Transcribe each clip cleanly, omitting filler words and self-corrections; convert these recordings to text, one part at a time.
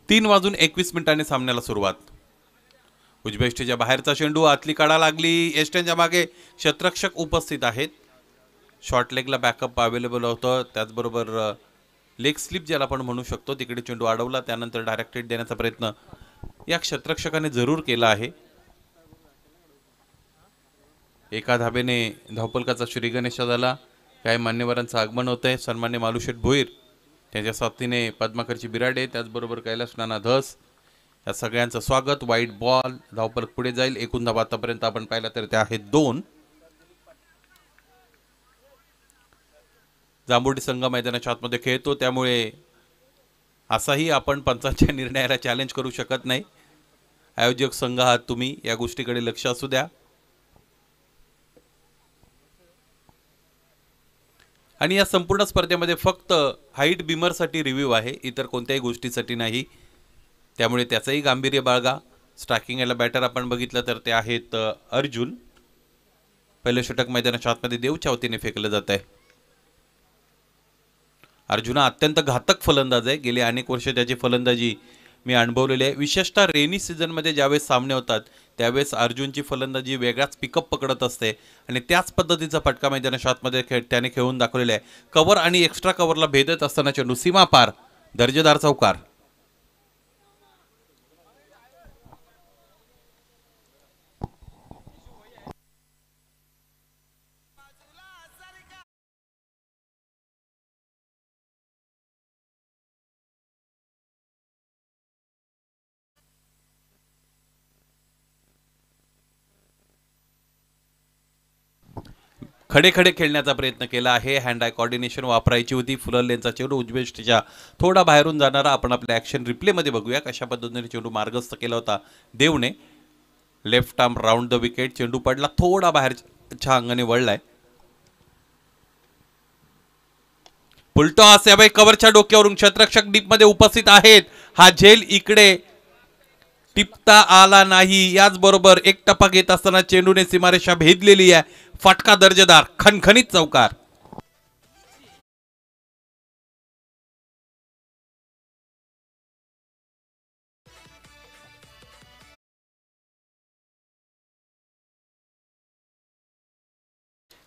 3:21 सामन्याला सुरुवात। उजव्या यष्टीच्या बाहेरचा चेंडू, आतली काढा लागली, यष्ट्यांच्या मागे क्षेत्ररक्षक उपस्थित आहेत। शॉर्ट लेगला बॅकअप अवेलेबल होतं, त्याचबरोबर लेग स्लिप ज्याला आपण म्हणू शकतो, तिकडे चेंडू अडवला, त्यानंतर डायरेक्ट हिट देण्याचा प्रयत्न या क्षेत्ररक्षकाने जरूर केला आहे। एका धाबेने धावपलकाचा श्रीगणेश झाला। काही मान्यवरांचं आगमन होतंय। सन्मान्य मालुशेठ भोईर, त्यांच्या साथीने पद्माकरची बिराडे, त्याचबरोबर कैलास नाना धस, या सगळ्यांचं स्वागत। वाईट बॉल, धावपलक पुढे जाईल। एकूण धावा आतापर्यंत आपण पाहिला तर त्या आहेत 2। जांभुर्डी संघ मैदानाच्या आतमध्ये खेळतो, त्यामुळे असाही आपण पंचांच्या निर्णयाला चॅलेंज करू शकत नाही। आयोजक संघ आहात तुम्ही, या गोष्टीकडे लक्ष असू द्या। आणि या संपूर्ण स्पर्धेमध्ये फक्त हाईट बीमरसाठी रिव्ह्यू आहे, इतर कोणत्याही गोष्टीसाठी नाही, त्यामुळे त्याचंही गांभीर्य बाळगा। स्ट्रायकिंग याला बॅटर आपण बघितलं तर ते आहेत अर्जुन। पहिलं षटक मैदानाच्या आतमध्ये देवच्या वतीने फेकलं जात आहे। अर्जुन अत्यंत घातक फलंदाज आहे, गेली अनेक वर्ष त्याची फलंदाजी मी अनुभवलेली आहे। विशेषतः रेनी सीझनमध्ये ज्यावेळेस सामने होतात त्यावेळेस अर्जुनची फलंदाजी वेगळाच पिकअप पकडत असते आणि त्याच पद्धतीचा फटका मैदानाच्या आतमध्ये त्याने खेळून दाखवलेला आहे। कव्हर आणि एक्स्ट्रा कव्हरला भेदत असताना चेंडू सीमा पार, दर्जेदार चौकार। खडे खडे खेळण्याचा प्रयत्न केला आहे, हँड आय कोऑर्डिनेशन वापरायची होती। फुलर लेनचा चेंडू उजव्या यष्टीच्या थोडा बाहेरून जाणारा आपण आपल्या ॲक्शन रिप्लेमध्ये बघूया कशा पद्धतीने चेंडू मार्गस्थ केला होता देवने। Left arm round the wicket, चेंडू पडला थोडा बाहेरच्या अंगाने वळलाय। पुलटॉस यावेळी कव्हरच्या डोक्यावरून क्षेत्ररक्षक डीप मध्ये उपस्थित आहेत। हा झेल इकडे टिपता आला नाही, याचबरोबर एक टपा घेत असताना चेंडूने सीमारेषा भेदलेली आहे। फटका दर्जेदार, खणखणीत चौकार।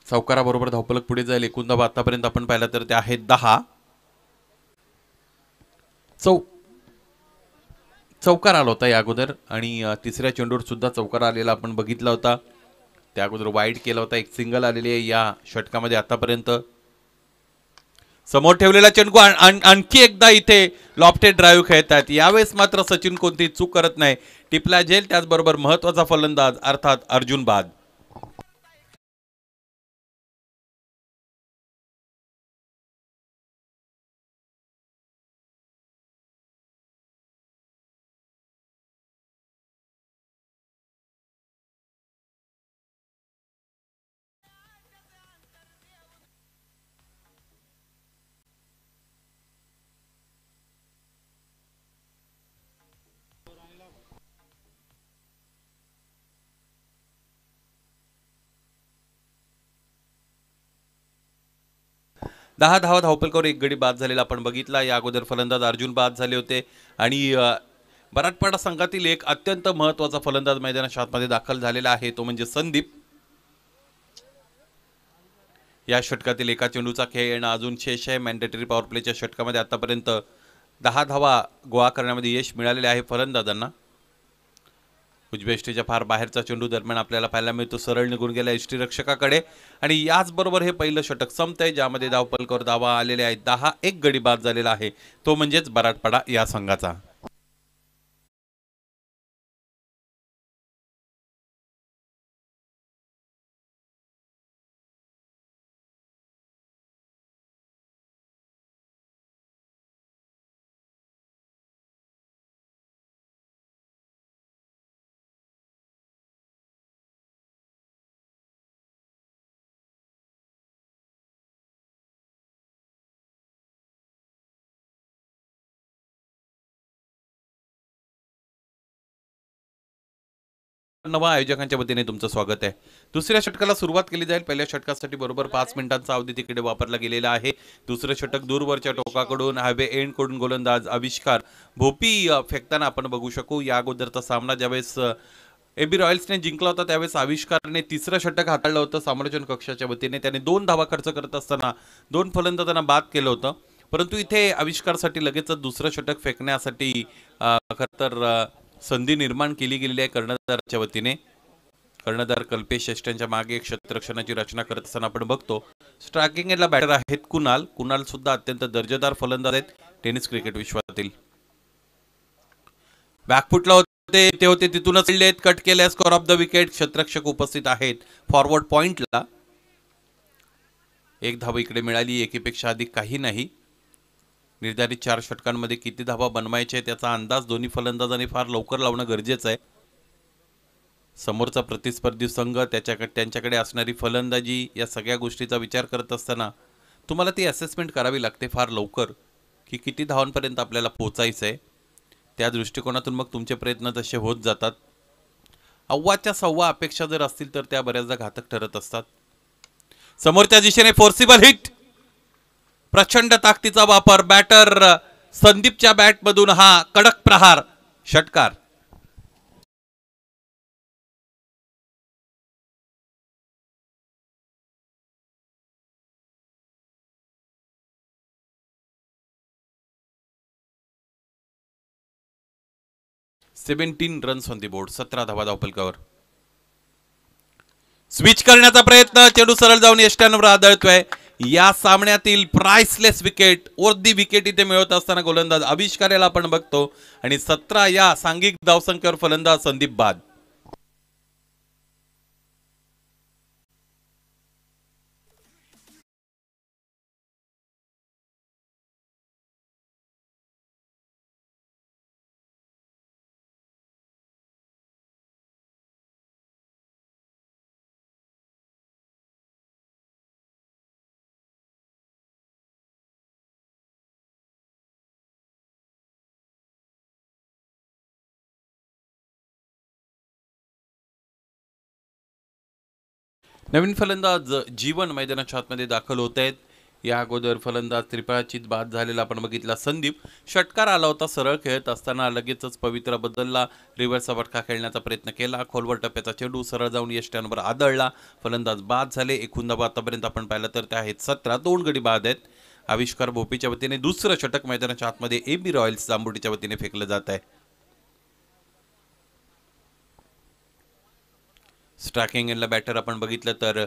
चौकाराबरोबर धावपलक पुढे जाईल। एकूण धावा आतापर्यंत आपण पाहिला तर ते आहेत 10। चौकार आला होता या अगोदर आणि तिसऱ्या चेंडूवर सुद्धा चौकार आलेला आपण बघितला होता। त्या अगोदर वाईड केला होता, एक सिंगल आलेली आहे या षटकामध्ये आतापर्यंत। समोर ठेवलेला चेंडू आणखी एकदा इथे लॉफ्टेड ड्राईव्ह खेळतात, यावेळेस मात्र सचिन कोणती चूक करत नाही, टिपला झेल, त्याचबरोबर महत्वाचा फलंदाज अर्थात अर्जुन बाद। दहा धावा धावपलकावर एक गडी बाद झालेला आपण बघितला। या अगोदर फलंदाज अर्जुन बाद झाले होते आणि बराटपाडा संघातील एक अत्यंत महत्वाचा फलंदाज मैदानाच्या आतमध्ये दाखल झालेला आहे, तो म्हणजे संदीप। या षटकातील एका चेंडूचा खेळ येणं अजून शेष आहे। मॅन्डेटरी पॉवर प्लेच्या षटकामध्ये आतापर्यंत 10 धावा गोळा करण्यामध्ये यश मिळालेले आहे फलंदाजांना। उजव्या यष्टीच्या फार बाहेरचा चेंडू दरम्यान आपल्याला पाहायला मिळतो, सरळ निघून गेला यष्टीरक्षकाकडे आणि याचबरोबर हे पहिलं षटक संपतंय, ज्यामध्ये धावपलकावर धावा आलेले आहेत 10। एक गडी बाद झालेला आहे, तो म्हणजेच बराटपाडा या संघाचा। नवा आयोजकांच्या वतीने तुमचं स्वागत आहे। दुसऱ्या षटकाला सुरुवात केली जाईल। पहिल्या षटकासाठी बरोबर 5 मिनिटांचा अवधी तिकडे वापरला गेलेला आहे। दुसरं षटक दूरवरच्या टोकाकडून हायवे एंड कडून गोलंदाज आविष्कार भोपी फेकताना आपण बघू शकू। या अगोदरचा सामना ज्यावेळेस एबी रॉयल्सने जिंकला होता त्यावेळेस आविष्कारने तिसरं षटक हाताळलं होतं समालोचन कक्षाच्या वतीने। त्याने 2 धावा खर्च करत असताना 2 फलंदाजांना बाद केलं होतं, परंतु इथे आविष्कारसाठी लगेच दुसरं षटक फेकण्यासाठी खरं तर संधी निर्माण केली गेलेली आहे कर्णधाराच्या वतीने। कर्णधार कल्पेश श्रेष्ठांच्या मागे एक क्षेत्ररक्षणाची रचना करत असताना आपण बघतो स्ट्रायकिंग एंडला बॅटर आहेत कुणाल सुद्धा अत्यंत दर्जेदार फलंदाज आहेत टेनिस क्रिकेट विश्वातील। बॅकफुटला होते ते होते तिथूनच कट केले, स्कोर ऑफ द विकेट। क्षेत्ररक्षक उपस्थित आहेत फॉरवर्ड पॉइंटला। एक धाव इकडे मिळाली, एकीपेक्षा अधिक काही नाही। निर्धारित 4 षटकांमध्ये किती धावा बनवायचे त्याचा अंदाज दोन्ही फलंदाजांनी फार लवकर लावणं गरजेचं आहे। समोरचा प्रतिस्पर्धी संघ त्यांच्याकडे असणारी फलंदाजी या सगळ्या गोष्टीचा विचार करत असताना तुम्हाला ती असेसमेंट करावी लागते फार लवकर की किती धावांपर्यंत आपल्याला पोहोचायचं आहे। त्या दृष्टिकोनातून मग तुमचे प्रयत्न तसे होत जातात। अव्वाच्या सव्वा अपेक्षा जर असतील तर त्या बऱ्याचदा घातक ठरत असतात। समोरच्या दिशेने फोर्सिबल हिट, प्रचंड ताकदीचा वापर, बॅटर संदीपच्या बॅटमधून हा कडक प्रहार, षटकार। Seventeen runs on the board, 17 धावा धावफलकावर। स्विच करण्याचा प्रयत्न, चेंडू सरळ जाऊन यष्ट्यांवर आदळतोय। या सामन्यातील प्राइसलेस विकेट, वर्दी विकेट इथे मिळवत असताना गोलंदाज आविष्कार याला आपण बघतो आणि 17 या सांघिक धावसंख्येवर फलंदाज संदीप बाद। नवीन फलंदाज जीवन मैदानाच्या आतमध्ये दाखल होत आहेत। या अगोदर फलंदाज त्रिफळाचीत बाद झालेला आपण बघितला संदीप। षटकार आला होता, सरळ खेळत असताना लगेचच पवित्रा बदलला, रिव्हर्सचा फटका खेळण्याचा प्रयत्न केला, खोलवर टप्प्याचा चेंडू सरळ जाऊन यष्ट्यांवर आदळला, फलंदाज बाद झाले। एकूण धावा आतापर्यंत आपण पाहिलं तर त्या आहेत 17, 2 गडी बाद आहेत। आविष्कार भोपीच्या वतीने दुसरं षटक मैदानाच्या आतमध्ये एबी रॉयल्स जांभुटीच्या वतीने फेकलं जात आहे। स्ट्रायकिंग एंडला बॅटर आपण बघितलं तर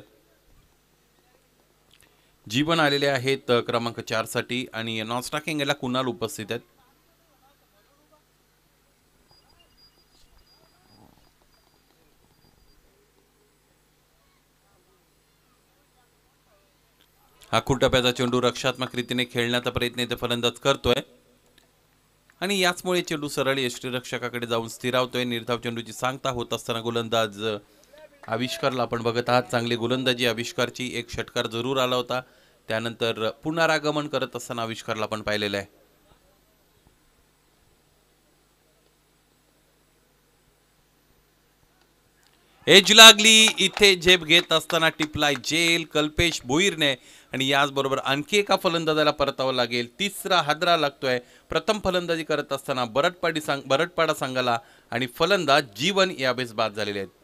जीवन आलेले आहेत क्रमांक 4 साठी आणि नॉन स्ट्रायकिंग एंडला कुणाल उपस्थित आहेत। आखूड टप्प्याचा चेंडू रक्षात्मक रीतीने खेळण्याचा प्रयत्न इथे फलंदाज करतोय आणि याचमुळे चेंडू सरळ यष्टीरक्षकाकडे जाऊन स्थिरावतोय। निर्धाव चेंडूची सांगता होत असताना गोलंदाज आविष्कारला आपण बघत आहात। चांगली गोलंदाजी आविष्कारची, एक षटकार जरूर आला होता, त्यानंतर पुनरागमन करत असताना आविष्कारला आपण पाहिलेलं आहे। एज लागली, इथे झेप घेत असताना टिपलाय जेल कल्पेश भोईरने आणि याचबरोबर आणखी एका फलंदाजाला परतावं लागेल। तिसरा हादरा लागतोय। प्रथम फलंदाजी करत असताना बरटपाडा संघाला आणि फलंदाज जीवन यावेळेस बाद झालेले आहेत।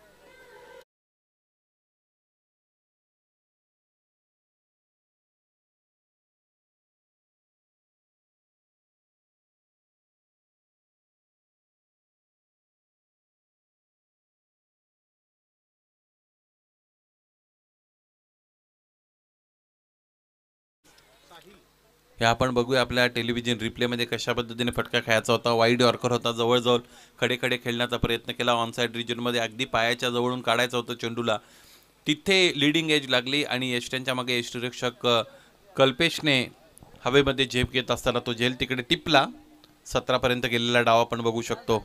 हे आपण बघूया आपल्या टेलिव्हिजन रिप्लेमध्ये कशा पद्धतीने फटका खेळायचा होता। वाईड यॉर्कर होता, जवळजवळ खडे खेळण्याचा प्रयत्न केला, ऑनसाइड रिजनमध्ये अगदी पायाच्या जवळून काढायचं होतं चेंडूला, तिथे लीडिंग एज लागली आणि यष्ट्यांच्या मागे यष्टीरक्षक कल्पेशने हवेमध्ये झेप घेत असताना तो झेल तिकडे टिपला। 17 पर्यंत गेलेला डाव आपण बघू शकतो।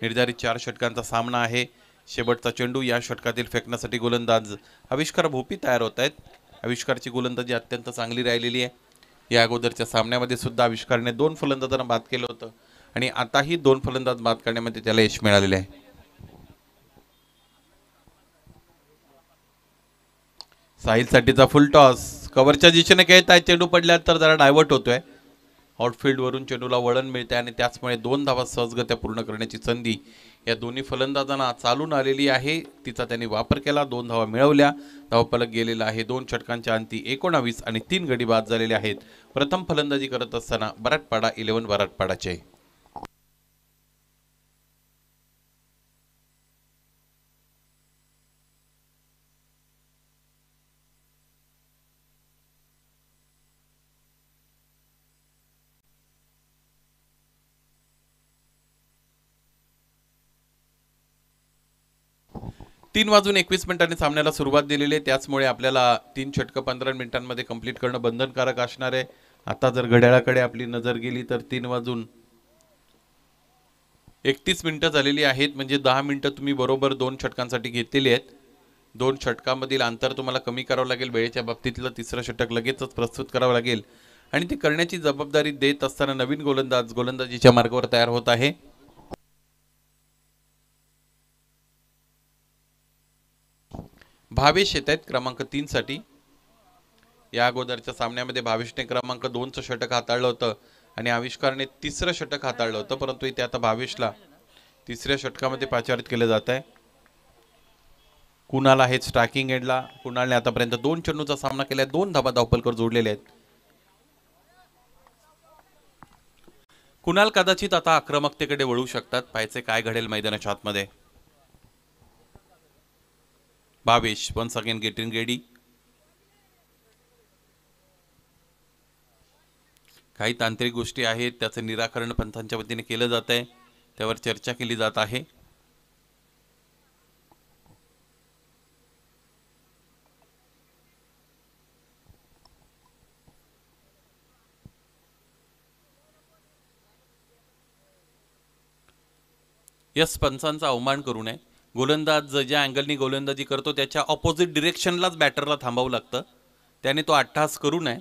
निर्धारित 4 षटकांचा सामना आहे। शेवटचा चेंडू या षटकातील फेकण्यासाठी गोलंदाज आविष्कार भोपी तयार होत आहेत। आविष्कारची गोलंदाजी अत्यंत चांगली राहिलेली आहे। या अगोदरच्या सामन्यामध्ये सुद्धा आविष्कारने 2 फलंदाजांना बाद केलं होतं आणि आताही 2 फलंदाज बाद करण्यामध्ये त्याला यश मिळालेले आहे। साहिलसाठीचा फुल टॉस कव्हरच्या दिशेने खेळत आहे. चेंडू पडल्या तर जरा डायव्हर्ट होतोय. आउटफील्डवरून चेंडूला वळण मिळते आणि त्याचमुळे 2 धावा सहजगत्या पूर्ण करण्याची संधी या दोन्ही फलंदाजांना चालून आलेली आहे. तिचा त्यांनी वापर केला. 2 धावा मिळवल्या. धावफलक गेलेला आहे 2 षटकांच्या अंती 19 आणि 3 गडी बाद झालेले आहेत. प्रथम फलंदाजी करत असताना बराटपाडा 11 बराटपाडाचे. तीन वाजून 21 मिनिटांनी सामन्याला सुरुवात दिलेली आहे. त्याचमुळे आपल्याला 3 षटकं 15 मिनिटांमध्ये कंप्लीट करणं बंधनकारक असणार आहे. आता जर घड्याळाकडे आपली नजर गेली तर 3 वाजून 31 मिनिटं झालेली आहेत. म्हणजे 10 मिनिटं तुम्ही बरोबर 2 षटकांसाठी घेतलेली आहेत. 2 षटकांमधील अंतर तुम्हाला कमी करावं लागेल. वेळेच्या बाबतीतलं तिसरं षटक लगेचच प्रस्तुत करावं लागेल आणि ती करण्याची जबाबदारी देत असताना नवीन गोलंदाज गोलंदाजीच्या मार्गावर तयार होत आहे. भावेश येत आहेत क्रमांक 3 साठी. या अगोदरच्या सामन्यामध्ये भावेशने क्रमांक 2चं षटक हाताळलं होतं आणि आविष्कारने तिसरं षटक हाताळलं होतं. परंतु इथे आता भावेशला तिसऱ्या षटकामध्ये पाचारित केलं जात आहे. कुणाल आहे स्ट्रायकिंग एंडला. कुणालने आतापर्यंत 2 चेंडूचा सामना केलाय. 2 धाबा धावपलकर जोडलेले आहेत. कुणाल कदाचित आता आक्रमकतेकडे वळू शकतात. पाहायचे काय घडेल मैदानाच्या आतमध्ये. Bhavesh once again getting ready. काही तांत्रिक गोष्टी आहेत त्याचं निराकरण पंथांच्या वतीने केलं जात आहे. त्यावर चर्चा केली जात आहे. यस पंचांचा अवमान करू नये. गोलंदाज ज्या अँगलनी गोलंदाजी करतो त्याच्या ऑपोजिट डिरेक्शनलाच बॅटरला थांबावं लागतं. त्याने तो अट्टहास करू नये.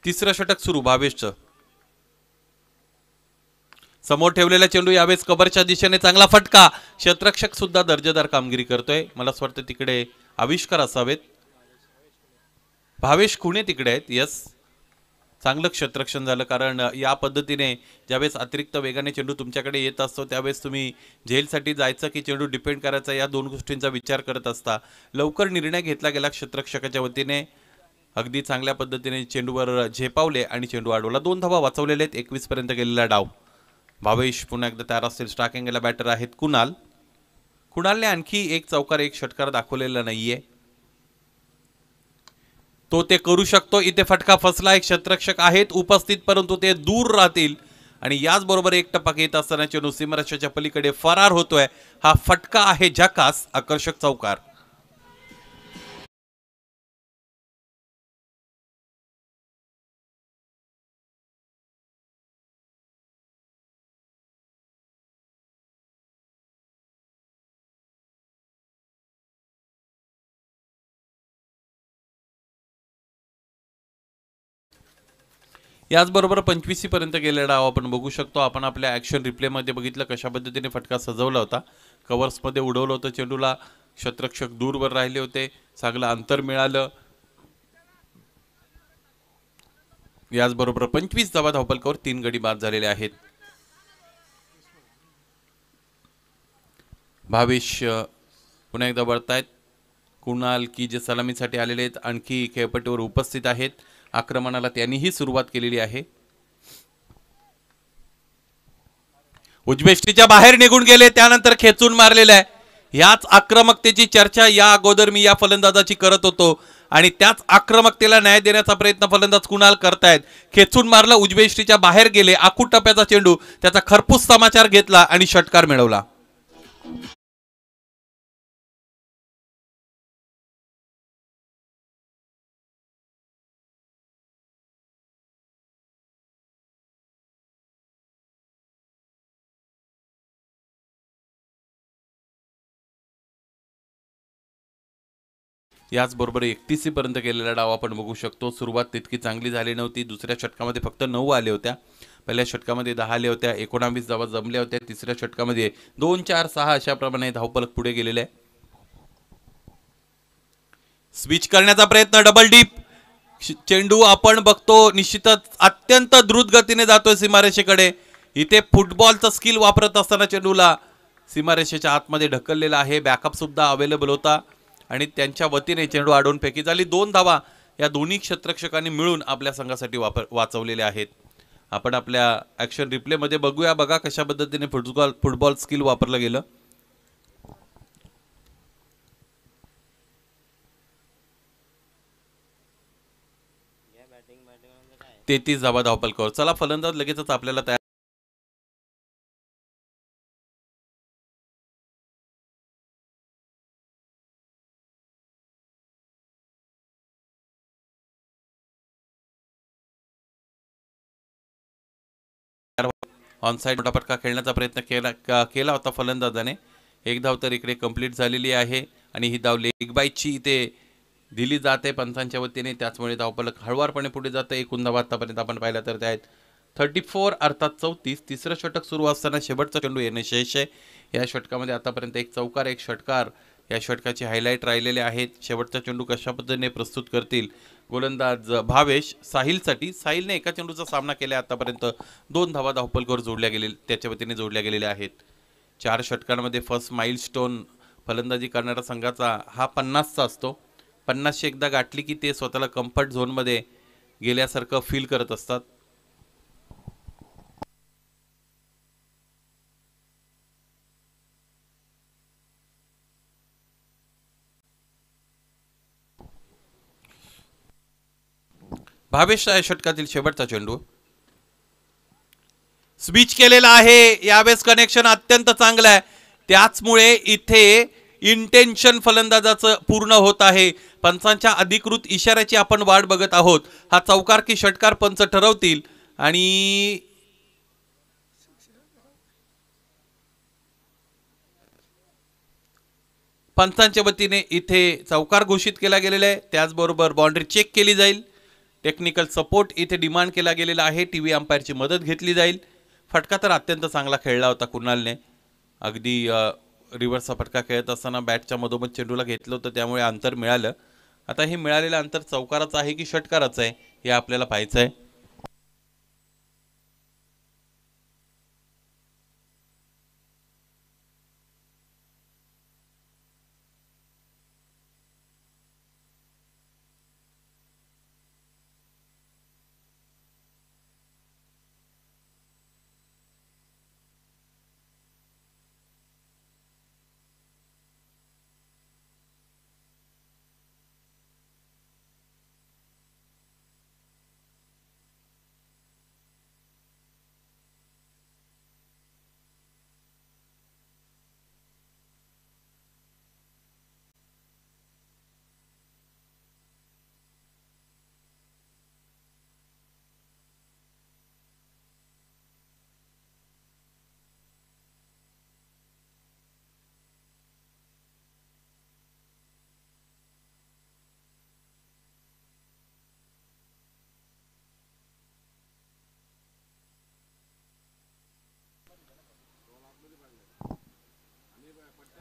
तिसरं षटक सुरू भावेशचं. समोर ठेवलेला चेंडू यावेळेस कबरच्या दिशेने चांगला फटका. क्षेत्ररक्षक सुद्धा दर्जेदार कामगिरी करतोय. मला असं वाटतं तिकडे आविष्कार असावेत. भावेश खुणे तिकडे आहेत. यस चांगलं क्षेत्ररक्षण झालं. कारण या पद्धतीने ज्यावेळेस अतिरिक्त वेगाने चेंडू तुमच्याकडे येत असतो त्यावेळेस तुम्ही झेलसाठी जायचं की चेंडू डिपेंड करायचा या 2 गोष्टींचा विचार करत असता. लवकर निर्णय घेतला गेला क्षेत्ररक्षकाच्या वतीने. अगदी चांगल्या पद्धतीने चेंडूवर झेपावले आणि चेंडू अडवला. 2 धावा वाचवलेले आहेत. 21 पर्यंत गेलेला डाव. भावेश पुन्हा एकदा तयार असतील. स्ट्रायकिंगला बॅटर आहेत कुणाल. कुणालने आणखी एक चौकार एक षटकार दाखवलेला नाहीये. तो ते करू शकतो. इथे फटका फसला. एक क्षेत्ररक्षक आहेत उपस्थित परंतु ते दूर राहतील आणि याचबरोबर एक टपक येत असताना चेंडू सीमारेषेच्या पलीकडे फरार होतोय. हा फटका आहे झकास आकर्षक चौकार. याचबरोबर 25 पर्यंत गेलेला डाव आपण बघू शकतो. आपण आपल्या ॲक्शन रिप्लेमध्ये बघितलं कशा पद्धतीने फटका सजवला होता. कव्हर्समध्ये उडवलं होतं चेंडूला. क्षेत्ररक्षक दूरवर राहिले होते. चांगलं अंतर मिळालं. याचबरोबर 25 धावा धावपलकावर 3 गडी बाद झालेले आहेत. भावेश पुन्हा एकदा वळतायत. कुणाल की जे सलामीसाठी आलेले आहेत आणखी खेळपट्टीवर उपस्थित आहेत. आक्रमणाला त्यांनीही सुरुवात केलेली आहे. उजवेष्टीच्या बाहेर निघून गेले त्यानंतर खेचून मारलेला आहे. याच आक्रमकतेची चर्चा या अगोदर मी या फलंदाजाची करत होतो आणि त्याच आक्रमकतेला न्याय देण्याचा प्रयत्न फलंदाज कुणाल करतायत. खेचून मारलं. उजवेष्टीच्या बाहेर गेले. आखूड टप्प्याचा चेंडू त्याचा खरपूस समाचार घेतला आणि षटकार मिळवला. याचबरोबर 31 पर्यंत गेलेला डाव आपण बघू शकतो. सुरुवात तितकी चांगली झाली नव्हती. दुसऱ्या षटकामध्ये फक्त 9 आले होत्या. पहिल्या षटकामध्ये 10 आले होत्या. 19 धावा जमल्या होत्या. तिसऱ्या षटकामध्ये 2 4 6 अशा प्रमाणे धावपलक पुढे गेलेले आहे. स्विच करण्याचा प्रयत्न, डबल डीप चेंडू आपण बघतो निश्चितच अत्यंत द्रुत गतीने जातोय सीमारेषेकडे. इथे फुटबॉलचं स्किल वापरत असताना चेंडूला सीमारेषेच्या आतमध्ये ढकललेला आहे. बॅकअप सुद्धा अवेलेबल होता आणि त्यांच्या वतीने चेंडू आडून फेकी झाली. 2 धावा या दोन्ही क्षेत्ररक्षकांनी मिळून आपल्या संघासाठी वाचवलेले आहेत. आपण आपल्या ऍक्शन रिप्ले मध्ये बघूया, बघा कशा पद्धतीने फुटबॉल स्किल वापरलं गेलं. 33 धावा धावपलकावर. चला फलंदाज लगेचच आपल्याला तयार ऑनसाइड मोठा फटका खेळण्याचा प्रयत्न केला होता फलंदाजाने. एक धाव तर इकडे कंप्लीट झालेली आहे आणि ही धाव लेग बायची इथे दिली जाते पंचांच्या वतीने. त्याचमुळे धावपलक हळवारपणे पुढे जातं. एकूण धावा आतापर्यंत आपण पाहिला तर त्या आहेत 34 अर्थात 34. तिसरं षटक सुरू असताना शेवटचा चेंडू येणे शेष आहे. या षटकामध्ये आतापर्यंत एक चौकार एक षटकार या षटकाचे हायलाईट राहिलेले आहेत. शेवटचा चेंडू कशा पद्धतीने प्रस्तुत करतील गोलंदाज भावेश साहिलसाठी. साहिलने एका चेंडूचा सामना केला आतापर्यंत. 2 धावा धावपलकावर जोडल्या गेले त्याच्या वतीने जोडल्या गेलेल्या आहेत. 4 षटकांमध्ये फर्स्ट माइलस्टोन फलंदाजी करणारा संघाचा हा 50चा असतो. 50शी एकदा गाठली की ते स्वतःला कम्फर्ट झोनमध्ये गेल्यासारखं फील करत असतात. भावेश या षटकातील शेवटचा चेंडू स्विच केलेला आहे. यावेळेस कनेक्शन अत्यंत चांगलं आहे. त्याचमुळे इथे इंटेन्शन फलंदाजाचं पूर्ण होत आहे. पंचांच्या अधिकृत इशाऱ्याची आपण वाट बघत आहोत. हा चौकार की षटकार पंच ठरवतील आणि पंचांच्या वतीने इथे चौकार घोषित केला गेलेला आहे. त्याचबरोबर बाउंड्री चेक केली जाईल. टेक्निकल सपोर्ट इथे डिमांड केला गेलेला आहे. टीव्ही अंपायरची मदत घेतली जाईल. फटका तर अत्यंत चांगला खेळला होता कुणालने. अगदी रिव्हर्सचा फटका खेळत असताना बॅटच्या मधोमध चेंडूला घेतलं होतं त्यामुळे अंतर मिळालं. आता हे मिळालेलं अंतर चौकाराचं आहे की षटकाराचं आहे हे आपल्याला पाहायचं आहे.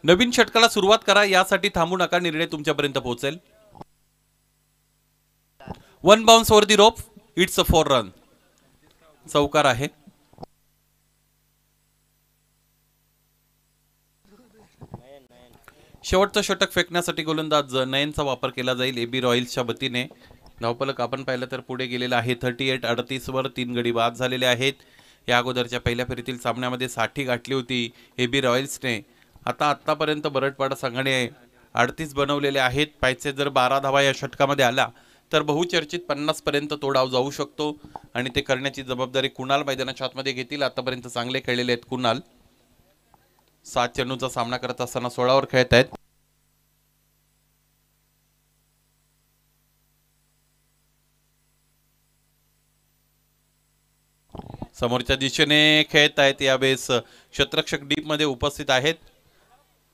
नवीन षटकाला सुरुवात करा यासाठी थांबू नका. निर्णय तुमच्यापर्यंत पोहोचेल. 1 bounce over the rope. It's a 4 run. चौकार आहे. शेवटचं षटक फेकण्यासाठी गोलंदाज नयनचा वापर केला जाईल एबी रॉयल्सच्या वतीने. धावपलक आपण पाहिलं तर पुढे गेलेला आहे 38-38 वर. 3 गडी बाद झालेले आहेत. या अगोदरच्या पहिल्या फेरीतील सामन्यामध्ये 60 गाठली होती एबी रॉयल्सने. आता आतापर्यंत बरडपाडा संघाने 38 बनवलेले आहेत. पाहिजे जर 12 धावा या षटकामध्ये आला तर बहुचर्चित 50 पर्यंत तो डाव जाऊ शकतो आणि ते करण्याची जबाबदारी कुणाल मैदानाच्या आतमध्ये घेतील. आतापर्यंत चांगले खेळलेले आहेत कुणाल. 7 चेंडूंचा सामना करत असताना 16 वर खेळत आहेत. समोरच्या दिशेने खेळत आहेत. यावेळेस क्षेत्ररक्षक डीप मध्ये उपस्थित आहेत.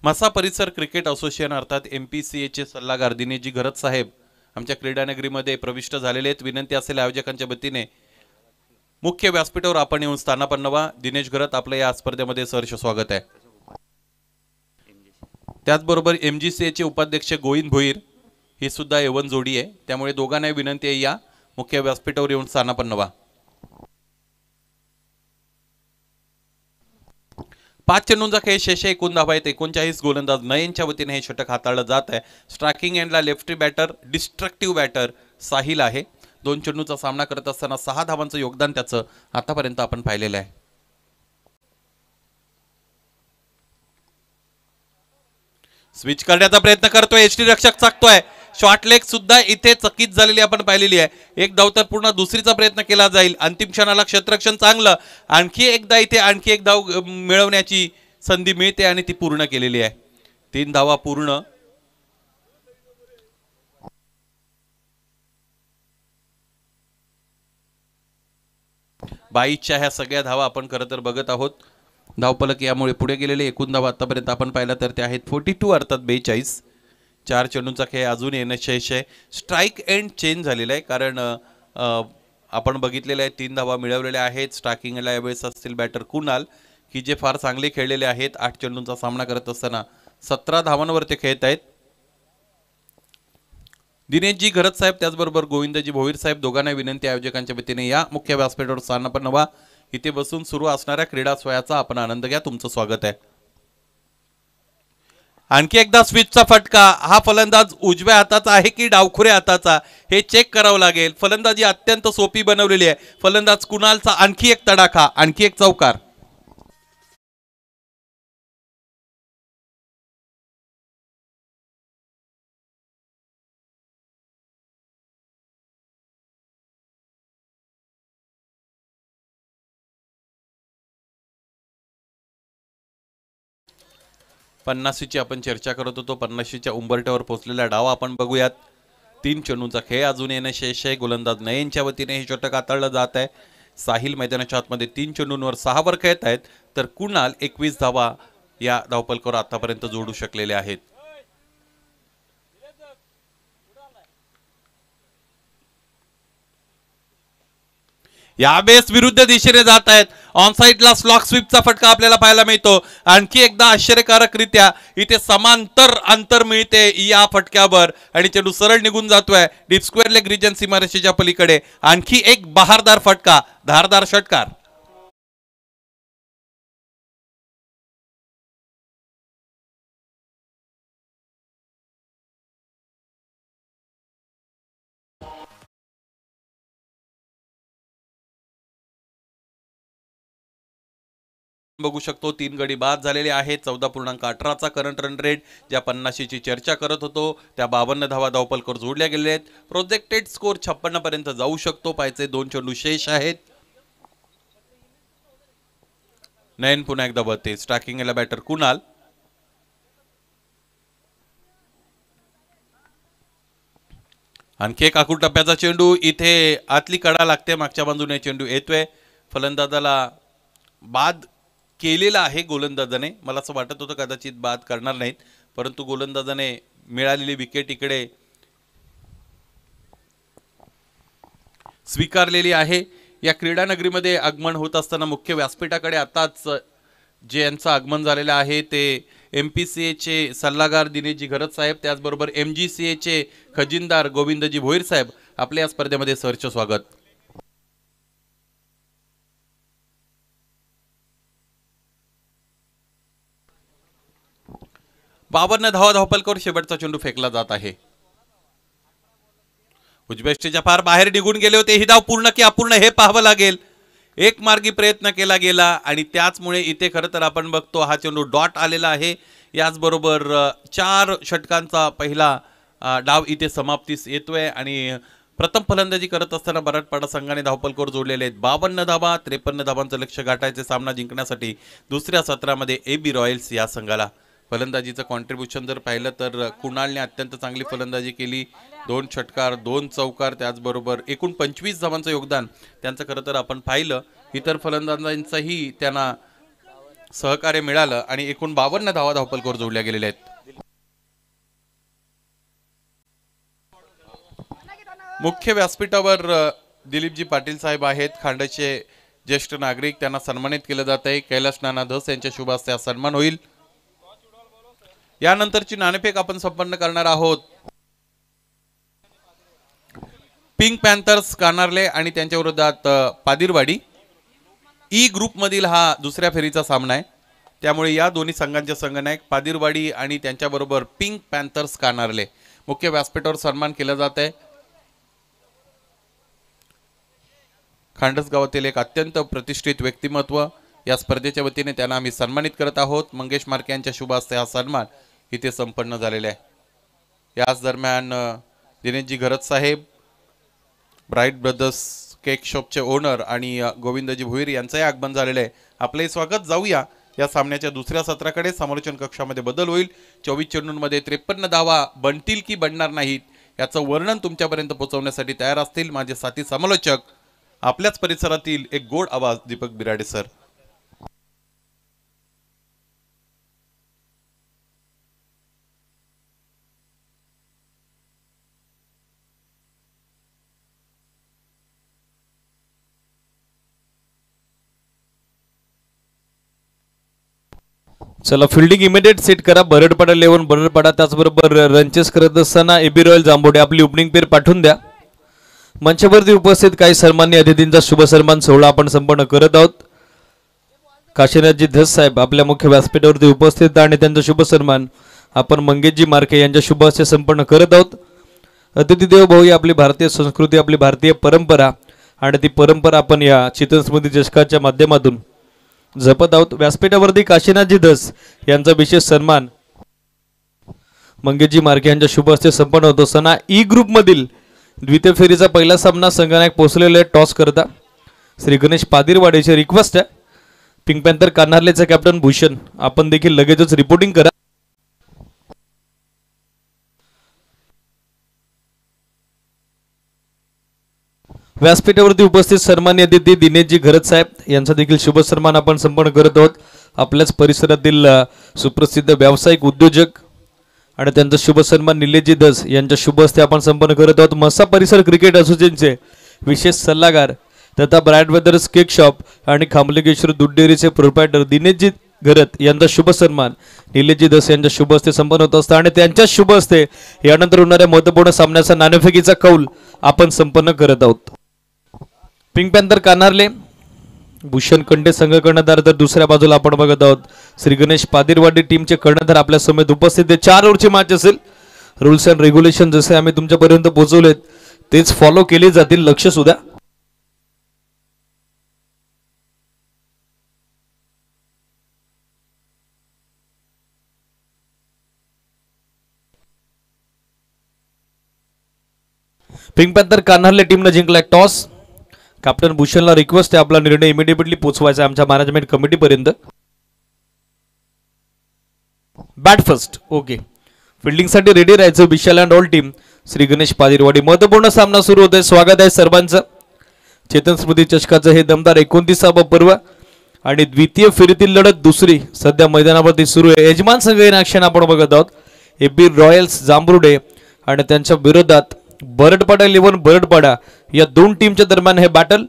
मसा परिसर क्रिकेट असोसिएशन अर्थात MPCA चे सल्लागार दिनेशजी घरत साहेब आमच्या क्रीडानगरीमध्ये प्रविष्ट झालेले आहेत. विनंती असेल आयोजकांच्या वतीने मुख्य व्यासपीठावर आपण येऊन स्थानापन्न व्हा. दिनेश घरत आपलं या स्पर्धेमध्ये सहर्ष स्वागत आहे. त्याचबरोबर MGCA चे उपाध्यक्ष गोविंद भोईर ही सुद्धा एवन जोडी आहे, त्यामुळे दोघांनाही विनंती आहे या मुख्य व्यासपीठावर येऊन स्थानापन्न व्हा. 5 चेंडूंचा खेळ शेष 19 धावा आहेत. 39 गोलंदाज नयनच्या वतीने हे षटक हाताळलं जात आहे. स्ट्रायकिंग एंडला lefty batter destructive batter Sahil आहे. 2 चेंडूचा सामना करत असताना 6 धावांचं योगदान त्याचं आतापर्यंत आपण पाहिलेलं आहे. स्विच करण्याचा प्रयत्न करतोय, एचटी रक्षक चाकतोय. शॉर्ट लेग सुद्धा इथे चकित झालेली आपण पाहिलेली आहे. एक धाव तर पूर्ण दुसरीचा प्रयत्न केला जाईल. अंतिम क्षणाला क्षेत्ररक्षण चांगलं, आणखी एकदा इथे आणखी एक धाव मिळवण्याची संधी मिळते आणि ती पूर्ण केलेली आहे. 3 धावा पूर्ण. बाईच्या ह्या सगळ्या धावा आपण खरं तर बघत आहोत. धावफलक यामुळे पुढे गेलेले एकूण धावा आतापर्यंत आपण पाहिला तर ते आहेत 42 अर्थात 42. 4 चेंडूंचा खेळ अजून येणं शेष आहे. स्ट्राईक एंड चेंज झालेला आहे कारण आपण बघितलेले आहे 3 धावा मिळवलेल्या आहेत. स्ट्रायकिंगला यावेळेस असतील बॅटर कुणाल की जे फार चांगले खेळलेले आहेत. 8 चेंडूंचा सामना करत असताना 17 धावांवर ते खेळत आहेत. दिनेशजी घरत साहेब त्याचबरोबर गोविंदजी भोईर साहेब दोघांना विनंती आयोजकांच्या वतीने या मुख्य व्यासपीठावर स्थानापन्न व्हा. इथे बसून सुरू असणाऱ्या क्रीडा सोहळ्याचा आपण आनंद घ्या. तुमचं स्वागत आहे. आणखी एकदा स्विचचा फटका. हा फलंदाज उजव्या हाताचा आहे की डावखुऱ्या हाताचा हे चेक करावं लागेल. फलंदाजी अत्यंत सोपी बनवलेली आहे. फलंदाज कुणालचा आणखी एक तडाखा, आणखी एक चौकार. पन्नाशीची आपण चर्चा करत होतो. 50च्या उंबरठ्यावर पोहोचलेला डाव आपण बघूयात. 3 चेंडूंचा खेळ अजून येणं शेष आहे. गोलंदाज नयनच्या वतीने हे षटक हाताळलं जात आहे. साहिल मैदानाच्या आतमध्ये 3 चेंडूंवर 6 वर खेळत आहेत तर कुणाल 21 धावा या धावफलकावर आतापर्यंत जोडू शकलेले आहेत. यावेळेस विरुद्ध दिशेने जात आहेत. ऑनसाइडला स्लॉक स्वीपचा फटका आपल्याला पाहायला मिळतो. आणखी एकदा आश्चर्यकारकरित्या इथे समांतर अंतर मिळते या फटक्यावर आणि चेंडू सरळ निघून जातोय डीप स्क्वेअर लेग रिजन सीमारेषेच्या पलीकडे. आणखी एक बहारदार फटका, धारदार षटकार. बघू शकतो 3 गडी बाद झालेले आहेत. 14.18चा करंट रन रेट. ज्या 50ची चर्चा करत होतो त्या 52 धावा धावफलकावर जोडल्या गेलेल्या आहेत. प्रोजेक्टेड स्कोर 56 पर्यंत जाऊ शकतो. पायचे 2 चेंडू शेष आहेत. नयन पुन्हा एकदा बघते. स्ट्रायकिंगला बॅटर कुणाल. आणखी एक आखूड टप्प्याचा चेंडू. इथे आतली कडा लागते. मागच्या बाजूने चेंडू येतोय. फलंदाजाला बाद केलेला आहे गोलंदाजाने. मला असं वाटत होतं कदाचित बाद करणार नाहीत परंतु गोलंदाजाने मिळालेली विकेट इकडे स्वीकारलेली आहे. या क्रीडा नगरीमध्ये आगमन होत असताना मुख्य व्यासपीठाकडे आताच जे यांचं आगमन झालेलं आहे ते MPCAचे सल्लागार दिनेशजी घरत साहेब त्याचबरोबर MGCAचे खजिनदार गोविंदजी भोईर साहेब आपल्या या स्पर्धेमध्ये सहर्ष स्वागत. बावन्न धावा धावफलकावर शेवटचा चेंडू फेकला जात आहे. उजव्या फार बाहेर निघून गेले होते. ही धाव पूर्ण की अपूर्ण हे पाहावं लागेल. एक मार्गी प्रयत्न केला गेला आणि त्याचमुळे इथे खरं तर आपण बघतो हा चेंडू डॉट आलेला आहे. याचबरोबर 4 षटकांचा पहिला डाव इथे समाप्तीस येतोय आणि प्रथम फलंदाजी करत असताना मराठवाडा संघाने धावफलकावर जोडलेले आहेत 52 धावा. 53 धावांचं लक्ष्य गाठायचे सामना जिंकण्यासाठी दुसऱ्या सत्रामध्ये AB रॉयल्स या संघाला. फलंदाजीचं कॉन्ट्रीब्युशन जर पाहिलं तर कुणालने अत्यंत चांगली फलंदाजी केली. 2 षटकार 2 चौकार त्याचबरोबर एकूण 25 धावांचं योगदान त्यांचं खरं तर आपण पाहिलं. इतर फलंदाजांचंही त्यांना सहकार्य मिळालं आणि एकूण 52 धावा धावफलकावर जोडल्या गेलेल्या आहेत. मुख्य व्यासपीठावर दिलीपजी पाटील साहेब आहेत. खांडचे ज्येष्ठ नागरिक त्यांना सन्मानित केलं जात आहे. कैलास नाना धस यांच्या शुभ हस्ते सन्मान होईल. यानंतरची नाणेफेक आपण संपन्न करणार आहोत. पिंक पॅन्थर्स कानारले आणि त्यांच्या विरोधात पादिरवाडी. ई ग्रुपमधील हा दुसऱ्या फेरीचा सामना आहे, त्यामुळे या दोन्ही संघांचे संघनायक पादिरवाडी आणि त्यांच्याबरोबर पिंक पॅन्थर्स कानारले. मुख्य व्यासपीठावर सन्मान केला जात आहे. खांडस गावातील एक अत्यंत प्रतिष्ठित व्यक्तिमत्व, या स्पर्धेच्या वतीने त्यांना आम्ही सन्मानित करत आहोत. मंगेश मार्के यांच्या शुभ हस्ते हा सन्मान इथे संपन्न झालेला आहे. याच दरम्यान दिनेशजी घरत साहेब, ब्राईट ब्रदर्स केक शॉपचे ओनर आणि गोविंदजी भुईर यांचंही आगमन झालेलं आहे. आपले स्वागत. जाऊया या सामन्याच्या दुसऱ्या सत्राकडे. समालोचन कक्षामध्ये बदल होईल. 24 चेंडूंमध्ये 53 धावा बनतील की बनणार नाहीत याचं वर्णन तुमच्यापर्यंत पोहोचवण्यासाठी तयार असतील माझे साथी समालोचक, आपल्याच परिसरातील एक गोड आवाज दीपक बिराडे सर. चला फिल्डिंग इमिडिएट सेट करा. बरडपाडा लेवन बरडपाडा, त्याचबरोबर रनचेस करत असताना एबी रॉयल जांभोडे आपली ओपनिंग पेर पाठवून द्या. मंचावरती उपस्थित काही सन्मान्य अतिथींचा शुभ सन्मान सोहळा आपण संपन्न करत आहोत. काशीनाथजी धस साहेब आपल्या मुख्य व्यासपीठावरती उपस्थित आणि त्यांचा शुभ सन्मान आपण मंगेशजी मार्के यांच्या शुभ हस्ते संपन्न करत आहोत. अतिथी देव भाऊ, आपली भारतीय संस्कृती, आपली भारतीय परंपरा आणि ती परंपरा आपण या चेतन स्मृती चषकाच्या माध्यमातून जपत आहोत. व्यासपीठावरती काशीनाथजी धस यांचा विशेष सन्मान मंगेशजी मार्के यांच्या शुभ हस्ते संपन्न होतो. सना ई ग्रुप मधील द्वितीय फेरीचा पहिला सामना संघनायक पोहोचलेले टॉस करता श्री गणेश पादिरवाडेची रिक्वेस्ट आहे. पिंक पॅन्थर कान्हारलेचा कॅप्टन भूषण, आपण देखील लगेचच रिपोर्टिंग करा. व्यासपीठावरती उपस्थित सन्माननीय अतिथी दिनेशजी घरत साहेब यांचा देखील शुभ सन्मान आपण संपन्न करत आहोत. आपल्याच परिसरातील सुप्रसिद्ध व्यावसायिक उद्योजक आणि त्यांचा शुभ सन्मान निलेशजी धस यांच्या शुभ हस्ते आपण संपन्न करत आहोत. मस्सा परिसर क्रिकेट असोसिएशनचे विशेष सल्लागार तथा ब्राईट ब्रदर्स केक शॉप आणि खामलेगेश्वर दूध डेअरीचे प्रोप्रायटर दिनेशजी घरत यांचा शुभ सन्मान निलेशजी धस यांच्या शुभ हस्ते संपन्न होत असतात आणि त्यांच्या शुभ हस्ते यानंतर होणाऱ्या महत्त्वपूर्ण सामन्याचा नाणेफेकीचा कौल आपण संपन्न करत आहोत. पिंक पॅन्थर कान्हारले भूषण कंडे संघ कर्णधार, तर दुसऱ्या बाजूला आपण बघत आहोत श्री गणेश पादिरवाडी टीमचे कर्णधार आपल्या समेत उपस्थित आहे. 4 ओव्हरची मॅच असेल. रूल्स अँड रेग्युलेशन जसे आम्ही तुमच्यापर्यंत पोहोचवलेत तेच फॉलो केले जातील, लक्ष सुद्धा. पिंक पॅन्थर कान्हारले टीमने जिंकलाय टॉस. कॅप्टन भूषणला रिक्वेस्ट आहे आपला निर्णय इमिडिएटली पोहोचवायचा आमच्या मॅनेजमेंट कमिटीपर्यंत. Bat first. ओके, फिल्डिंगसाठी रेडी राहायचं Vishal and all team. Shri Ganesh Padirwadi महत्वपूर्ण सामना सुरू होतोय. स्वागत आहे सर्वांचं. चेतन स्मृती चषकाचं हे दमदार 29वा पर्व आणि द्वितीय फेरीतील लढत दुसरी सध्या मैदानावरती सुरू आहे. यजमान संघ इन ॲक्शन आपण बघत आहोत. एबी रॉयल्स जांभरुडे आणि त्यांच्या विरोधात बरडपाडा इलेव्हन बरडपाडा या दोन टीमच्या दरम्यान हे बॅटल.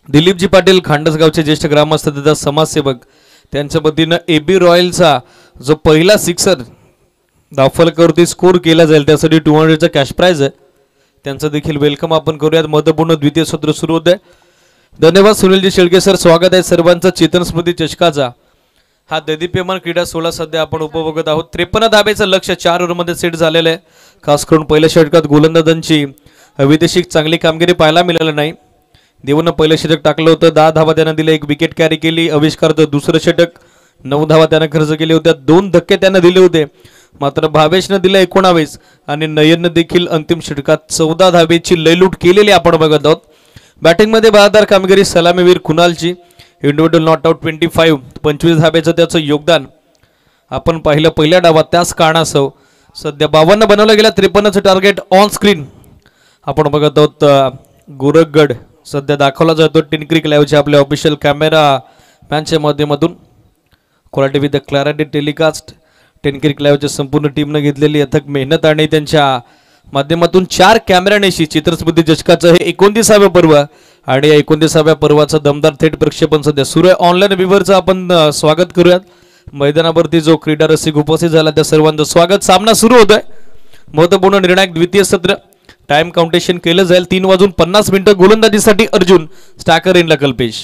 दिलीपजी पाटील खांडसगावचे ज्येष्ठ ग्रामस्थ तथा समाजसेवक, त्यांच्या वतीनं एबी रॉयलचा जो पहिला सिक्सर धावफलकावरती स्कोर केला जाईल त्यासाठी 200चा कॅश प्राइज आहे, त्यांचं देखील वेलकम आपण करूयात. महत्वपूर्ण द्वितीय सत्र सुरू होत आहे. धन्यवाद सुनीलजी शेळके सर. स्वागत आहे सर्वांचं. चेतन स्मृती चषकाचा हा दैदिप्यमान क्रीडा सोहळा सध्या आपण उपभोगत आहोत. 53 धाब्याचं लक्ष 4 ओव्हरमध्ये सेट झालेलं आहे. खास करून पहिल्या षटकात गोलंदाजांची विदेशी चांगली कामगिरी पाहायला मिळाली नाही. देवनं पहिलं षटक टाकलं होतं, 10 धावा त्यानं दिल्या, 1 विकेट कॅरी केली. आविष्कारचं दुसरं षटक 9 धावा त्यानं खर्च केले होत्या, 2 धक्के त्यानं दिले होते. मात्र भावेशनं दिला 19 आणि नयननं देखील अंतिम षटकात 14 धावेची लयलूट केलेली आपण बघत आहोत. बॅटिंगमध्ये बहादार कामगिरी सलामीवीर कुणालची. इंडिव्हिज्युअल नॉट आउट 25 धाब्याचं त्याचं योगदान आपण पाहिलं पहिल्या डावात. त्याच कारणासह सध्या 52 बनवलं गेला. 53चं टार्गेट ऑन स्क्रीन आपण बघत आहोत. गोरखगड सध्या दाखवला जातो टिनक्रिक लाईव्हच्या आपल्या ऑफिशियल कॅमेरा मॅनच्या माध्यमातून. Quality with the clarity telecast टिनक्रिक लाईव्हच्या संपूर्ण टीमनं घेतलेली अथक मेहनत आणि त्यांच्या माध्यमातून 4 कॅमेरानेशी चित्रस्मृती चषकाचं हे 29वे पर्व आणि या 29व्या पर्वाचं दमदार थेट प्रक्षेपण सध्या सुरू आहे. ऑनलाईन व्ह्यूअरचं आपण स्वागत करूयात. मैदानावरती जो क्रीडा रसिक उपस्थित झाला त्या सर्वांचं स्वागत. सामना सुरू होतोय. महत्वपूर्ण निर्णायक द्वितीय सत्र. टाइम काउंटेशन केलं जाईल. 3:50 गोलंदाजीसाठी अर्जुन, स्टाकर इनला कल्पेश.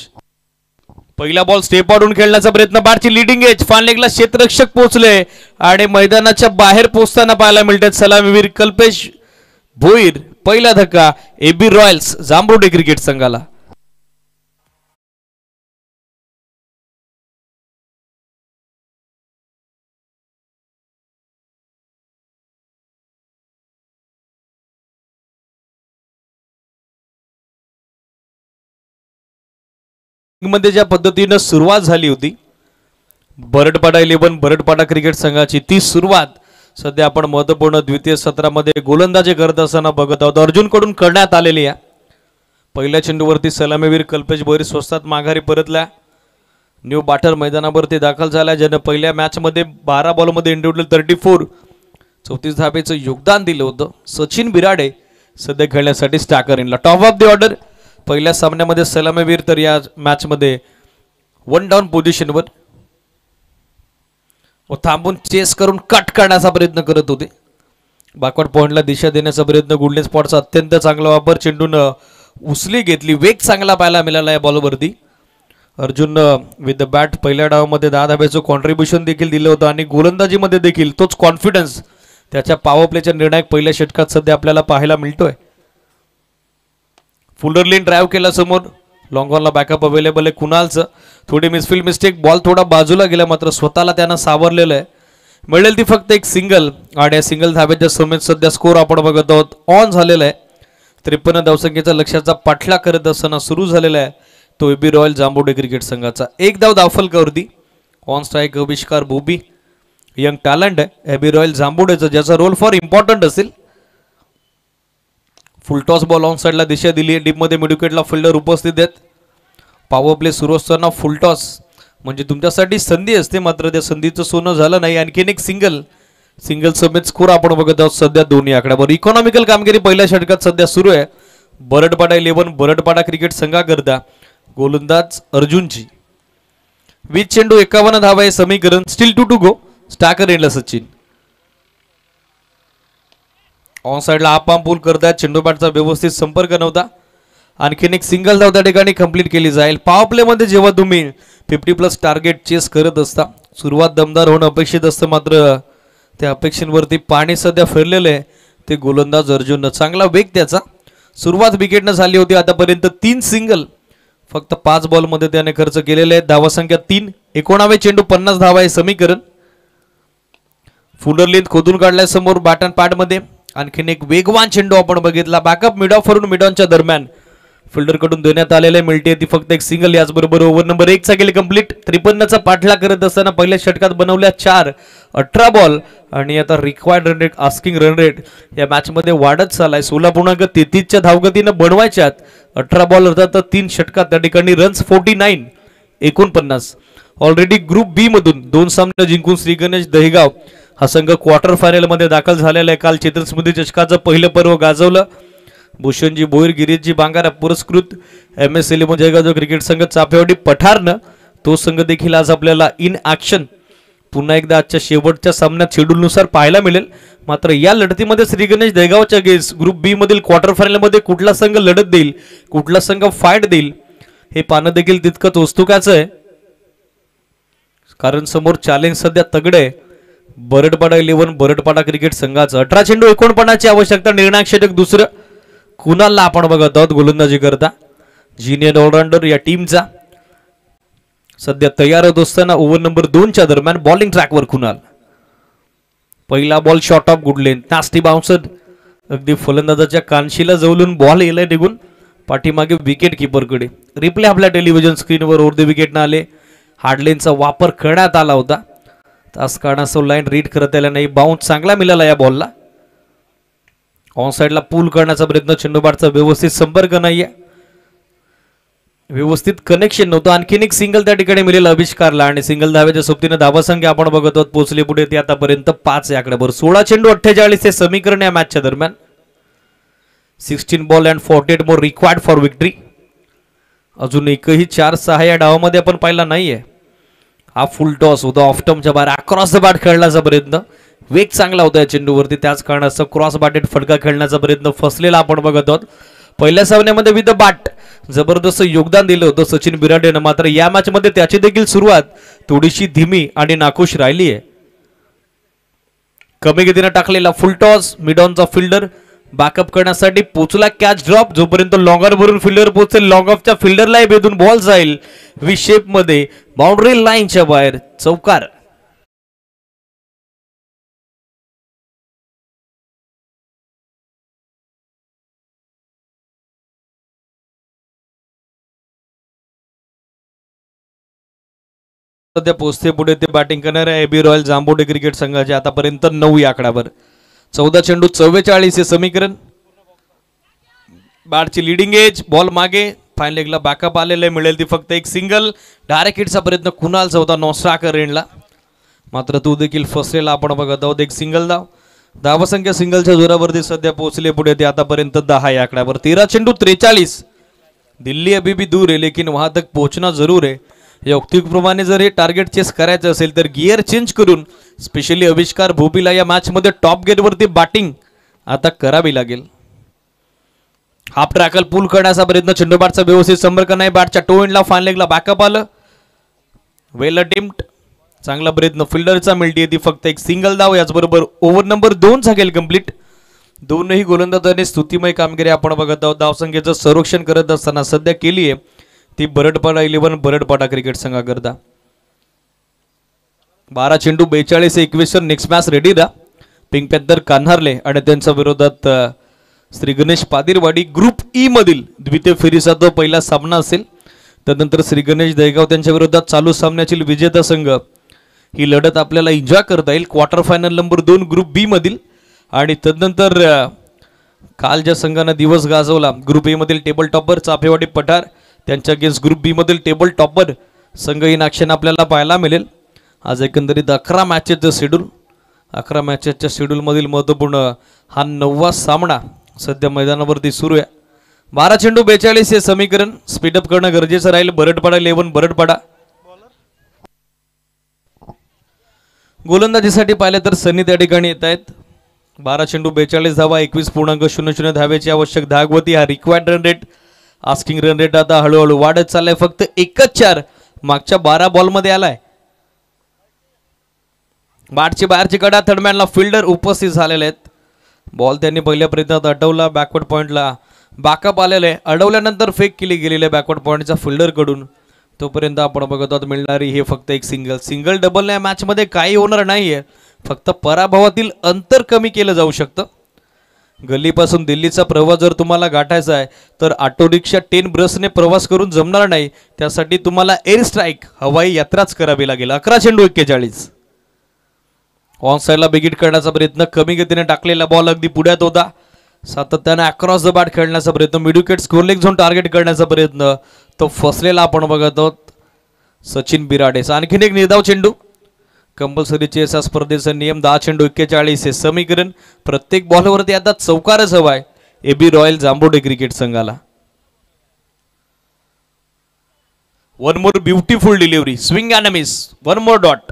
पहिला बॉल स्टेप आउटून खेळण्याचा प्रयत्न. बॅटची लिडिंग एज फानलेगला क्षेत्ररक्षक पोहोचले आणि मैदानाच्या बाहेर पोहोचताना पाहायला मिळतात सलामीवीर कल्पेश भोईर. पहिला धक्का एबी रॉयल्स जांभरोडे क्रिकेट संघाला. मध्ये ज्या पद्धतीनं सुरुवात झाली होती बरडपाडा 11 बरडपाडा क्रिकेट संघाची, ती सुरुवात सध्या आपण महत्वपूर्ण द्वितीय सत्रामध्ये गोलंदाजी करत असताना बघत आहोत. अर्जुन कडून करण्यात आलेली आहे. पहिल्या चेंडूवरती सलामीवीर कल्पेश भोईर स्वस्तात माघारी परतला. न्यू बाटर मैदानावरती दाखल झाला, ज्यानं पहिल्या मॅच मध्ये 12 बॉलमध्ये इंडिव्हिज्युअल 34 34 धाबेचं योगदान दिलं होतं. सचिन बिराडे सध्या खेळण्यासाठी Stacker इनला. Top of the order पहिल्या सामन्यामध्ये सलामीवीर तर या मॅच मध्ये 1 डाऊन पोझिशनवर थांबून चेस करून कट करण्याचा प्रयत्न करत होते. बॅकवर्ड पॉइंटला दिशा देण्याचा प्रयत्न. गुडने स्पॉटचा अत्यंत चांगला वापर. चेंडून उचली घेतली. वेग चांगला पाहायला मिळाला या बॉलवरती. अर्जुन विथ द बॅट पहिल्या डावामध्ये 10 धाब्याचं कॉन्ट्रीब्युशन देखील दिलं होतं आणि गोलंदाजीमध्ये देखील तोच कॉन्फिडन्स त्याच्या पॉवर प्लेच्या निर्णायक पहिल्या षटकात सध्या आपल्याला पाहायला मिळतोय. फुलरलीन ड्राईव्ह केला समोर. लॉंग ऑनला बॅकअप अवेलेबल आहे कुणालचं. थोडी मिसफील्ड मिस्टेक. बॉल थोडा बाजूला गेला मात्र स्वतःला त्यानं सावरलेलं आहे. मिळेल ती फक्त एक सिंगल आणि या सिंगल धाब्याच्या समेत सध्या स्कोर आपण बघत आहोत ऑन झालेला आहे. 53 धावसंख्येचा लक्ष्याचा पाठलाग करत असताना सुरू झालेला आहे तो एबी रॉयल जांभोडे क्रिकेट संघाचा. एक धाव दाफलकावरती. ऑन स्ट्राईक अविष्कार बोबी, यंग टॅलेंट आहे एबी रॉयल जांभोडेचा, ज्याचा रोल फॉर इम्पॉर्टंट असेल. फुलटॉस बॉल ऑन साईडला दिशा दिली. डीप मध्ये मिडविकेटला फिल्डर उपस्थित आहेत. पॉवर प्ले सुरू असताना फुलटॉस म्हणजे तुमच्यासाठी संधी असते, मात्र त्या संधीचं सोनं झालं नाही. आणखीन एक सिंगल समेत स्कोर आपण बघत आहोत सध्या दोन्ही आकड्यावर. इकॉनॉमिकल कामगिरी पहिल्या षटकात सध्या सुरू आहे बरडपाडा 11 बरडपाडा क्रिकेट संघाकरता. गोलंदाज अर्जुनची. 20 चेंडू 51 धावा आहे समीकरण. Steel 2 to go. स्टाकर एंडला सचिन. ऑन साईडला आप पूल करतायत. चेंडू बॅटचा व्यवस्थित संपर्क नव्हता. आणखीन एक सिंगल धाव त्या ठिकाणी कंप्लीट केली जाईल. पॉवर प्ले मध्ये जेव्हा तुम्ही 50+ टार्गेट चेस करत असता सुरुवात दमदार होणं अपेक्षित असतं, मात्र त्या अपेक्षेवरती पाणी सध्या फिरलेलं आहे ते गोलंदाज अर्जुननं. चांगला वेग त्याचा. सुरुवात विकेटनं झाली होती. आतापर्यंत 3 सिंगल फक्त 5 बॉलमध्ये त्याने खर्च केलेले आहेत. धावा संख्या 3. 19 चेंडू 50 धावा आहे समीकरण. फुलर लेंथ खोदून काढलाय समोर बॅट अँड पॅड मध्ये. आणखीन एक वेगवान चेंडू आपण बघितला. बॅकअप मिड ऑफ वरून मिड ऑनच्या दरम्यान फिल्डर कडून देण्यात आलेले मिळते ती फक्त एक सिंगल. याचबरोबर ओव्हर नंबर 1 चा गेली कंप्लीट. 53चा पाठलाग करत असताना पहिल्या षटकात बनवल्या 4 18 बॉल आणि आता required run rate asking run rate या मॅच मध्ये वाढत चाललाय. 16.33च्या धावगतीनं बनवायच्यात 18 बॉल होतात तर 3 षटकात त्या ठिकाणी रन्स 49 49. ऑलरेडी ग्रुप बी मधून 2 सामने जिंकून श्री गणेश दहेगाव हा संघ क्वार्टर फायनल मध्ये दाखल झालेला आहे. काल चेतन स्मृती चषकाचं पहिलं पर्व गाजवलं. भूषणजी भोईर गिरीशजी बांगारा पुरस्कृत MS 11 जयगाव क्रिकेट संघ चाफेवाडी पठारनं तो संघ देखील आज आपल्याला इन ऍक्शन पुन्हा एकदा आजच्या शेवटच्या सामन्यात शेड्यूलनुसार पाहायला मिळेल. मात्र या लढतीमध्ये श्री गणेश दहेगावच्या गेस ग्रुप बी मधील क्वार्टर फायनल मध्ये कुठला संघ लढत देईल, कुठला संघ फाईट देईल हे पाहणं देखील तितकंच उत्सुकाचं आहे. कारण समोर चॅलेंज सध्या तगडे बरडपाडा 11 बरडपाडा क्रिकेट संघाचं. 18 चेंडू 49ची आवश्यकता. निर्णायक षटक दुसरं कुणालला आपण बघत आहोत गोलंदाजी करता. ज्युनियर ऑलराऊंडर या टीमचा सध्या तयार होत असताना ओव्हर नंबर 2च्या दरम्यान बॉलिंग ट्रॅकवर कुणाल. पहिला ball short of good length. Nasty bouncer अगदी फलंदाजाच्या कानशीला जवळून बॉल येलाय निघून पाठीमागे विकेट किपरकडे. रिप्ले आपल्या टेलिव्हिजन स्क्रीनवर ओव्हर द विकेट न आले. हार्डलेनचा वापर करण्यात आला होता. तास कारणास्तव लाईन रीड करता आला नाही. बाउन्स चांगला मिळाला या बॉलला. ऑन साईडला पूल करण्याचा प्रयत्न. चेंडू बॅटचा व्यवस्थित संपर्क नाहीये, व्यवस्थित कनेक्शन नव्हतं. आणखीन एक सिंगल त्या ठिकाणी मिळेल अविष्कारला आणि सिंगल धाव्याच्या सोबतीने धावासंख्या आपण बघत आहोत पोहोचली पुढे ती आतापर्यंत 5 या आकड्यावर. 16 चेंडू 48 हे समीकरण या मॅचच्या दरम्यान. 16 ball and 48 more required for victory. अजून एकही 4-6 या डावामध्ये आपण पाहिला नाहीये. हा फुल टॉस होता ऑफ टर्मच्या बाहेर अक्रॉस द बॅट खेळण्याचा प्रयत्न, वेग चांगला होता या चेंडूवरती, त्याच कारणास्तव क्रॉस बाटेड फटका खेळण्याचा प्रयत्न फसलेला आपण बघत आहोत. पहिल्या सामन्यामध्ये विथ द बॅट जबरदस्त योगदान दिलं होतं सचिन बिराडेनं, मात्र या मॅच मध्ये त्याची देखील सुरुवात थोडीशी धीमी आणि नाखुश राहिली आहे. कमी गतीने टाकलेला फुल टॉस, मिड ऑनचा फिल्डर बॅकअप करण्यासाठी पोचला, कॅच ड्रॉप, जोपर्यंत लॉंगर भरून फिल्डर पोहोचेल लॉंग ऑफच्या फिल्डरलाही भेदून बॉल जाईल वी शेप मध्ये बाउंड्री लाईनच्या बाहेर, चौकार. सध्या पोचते पुढे ते बॅटिंग करणाऱ्या एबी रॉयल जांबोडे क्रिकेट संघाचे आतापर्यंत 9 या आकड्यावर. 14 चेंडू 44 हे समीकरण. बॅटची लिडिंग एज, बॉल मागे, फाईन लेगला बॅकअप आलेले, मिळेल ती फक्त एक सिंगल. डायरेक्ट हिटचा प्रयत्न कुणालचा होता नॉस्ट्राकर रेनला, मात्र तो देखील फसलेला आपण बघत आहोत. एक सिंगल धाव, धावसंख्या सिंगलच्या जोरावरती सध्या पोहोचले पुढे ते आतापर्यंत 10 या आकड्यावर. 13 चेंडू 43. दिल्ली अभी भी दूर है लेकिन वहां तक पहुंचना जरूर है. या उक्तीप्रमाणे जर हे टार्गेट चेस करायचं असेल तर गिअर चेंज करून स्पेशली आविष्कार भोपीला या मॅच मध्ये टॉप गेअरवरती बॅटिंग आता करावी लागेल. हाफ ट्रॅकल पूल करण्याचा प्रयत्न, चेंडू बॅटचा व्यवस्थित संपर्क नाही, बॅटच्या टो एंडला फाईन लेगला बॅकअप आलं, वेल अटेम्प्ट, चांगला प्रयत्न फिल्डरचा, मिळते ती फक्त एक सिंगल धाव. याचबरोबर ओव्हर नंबर 2 झालेल कंप्लीट. दोनही गोलंदाजांनी स्तुतिमय कामगिरी आपण बघत आहोत. धावसंख्येचं संरक्षण करत असताना सध्या केली आहे ती बरडपाडा 11 बरडपाडा क्रिकेट संघाकरता. 12 चेंडू 42 21 नेक्स्ट मॅच रेडी राहा. पिंक पॅन्थर कान्हारले आणि त्यांच्या विरोधात श्री गणेश पादिरवाडी ग्रुप ई मधील द्वितीय फेरीचा तो पहिला सामना असेल. त्यानंतर श्री गणेश दहेगाव त्यांच्या विरोधात चालू सामन्यातील विजेता संघ, ही लढत आपल्याला एन्जॉय करता येईल. क्वार्टर फायनल नंबर 2 ग्रुप बी मधील. आणि तदनंतर काल ज्या संघानं दिवस गाजवला ग्रुप ए मधील टेबल टॉपर चाफेवाडी पठार, त्यांच्या अगेन्स्ट ग्रुप बी मधील टेबल टॉपर संघ इन ॲक्शन आपल्याला पाहायला मिळेल. आज एकंदरीत 11 मॅचेसचं शेड्यूल, 11 मॅचेसच्या शेड्यूलमधील महत्त्वपूर्ण हा 9वा सामना सध्या मैदानावरती सुरू आहे. 12 चेंडू 42 हे समीकरण. स्पीडअप करणं गरजेचं राहील. बरडपाडा 11 बरडपाडा. गोलंदाजीसाठी पाहिले तर सनी त्या ठिकाणी येत आहेत. 12 चेंडू 42 धावा, 21.00 धावेची आवश्यक धागवती. हा required run rate, asking run rate आता हळूहळू वाढत चाललाय. फक्त एकच 4 मागच्या 12 बॉलमध्ये आलाय. बॅटची बाहेरची कडा, थर्डमॅनला फिल्डर उपस्थित झालेले आहेत. बॉल त्यांनी पहिल्या प्रयत्नात अडवला, बॅकवर्ड पॉइंटला बॅकअप आलेले, अडवल्यानंतर फेक केली गेलेले बॅकवर्ड पॉइंटच्या फिल्डर कडून. तोपर्यंत आपण बघत आहोत मिळणारी हे फक्त एक सिंगल डबल या मॅच मध्ये काही होणार नाहीये, फक्त पराभवातील अंतर कमी केलं जाऊ शकतं. गल्लीपासून दिल्लीचा प्रवास जर तुम्हाला गाठायचा आहे तर ऑटो रिक्षा 10 ब्रसने प्रवास करून जमणार नाही. त्यासाठी तुम्हाला एअर स्ट्राईक हवाई यात्राच करावी लागेल. 11 चेंडू 41. ऑन साईडला बिगिट करण्याचा प्रयत्न, कमी गतीने टाकलेला बॉल अगदी पुढ्यात होता. सातत्याने अक्रॉस द बॅट खेळण्याचा प्रयत्न, mid wicket score leg zone target करण्याचा प्रयत्न, तो फसलेला आपण बघत आहोत सचिन बिराडेचा. आणखीन एक निर्धाव चेंडू. कंपल्सरी चेस या स्पर्धेचा नियम. 10 चेंडू 41 हे समीकरण. प्रत्येक बॉलवरती आता चौकारच हवाय एबी रॉयल जांबोडे क्रिकेट संघाला. One more beautiful delivery, swing and miss, one more dot.